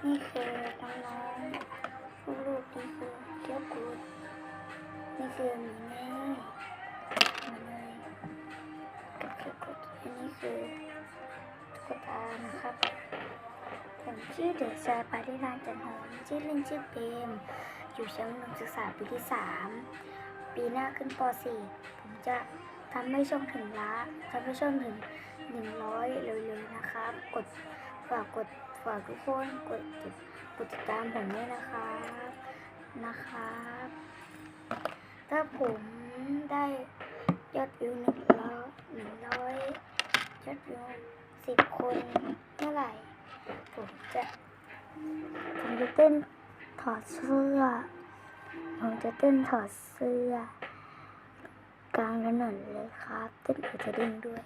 นี่คือน้องๆลูกๆนี่คือเกี๊ยวกูดนี่คือหมีเนยกับเกี๊ยวกูดอันนี้คือตุ๊กตานะครับผมชื่อเด็กชายปาริราจันทร์หอมชื่อเล่นชื่อเปรมอยู่ชั้นมัธยมศึกษาปีที่ 3ปีหน้าขึ้นป .4 ผมจะทำให้ช่องถึง100เลยนะครับฝากทุกคนกดติดตามผมด้วยนะครับถ้าผมได้ยอดวิว100ยอดวิว10 คนเมื่อไหร่ผมจะเต้นถอดเสื้อกลางถนนเลยครับเต้นอุจจาระด้วย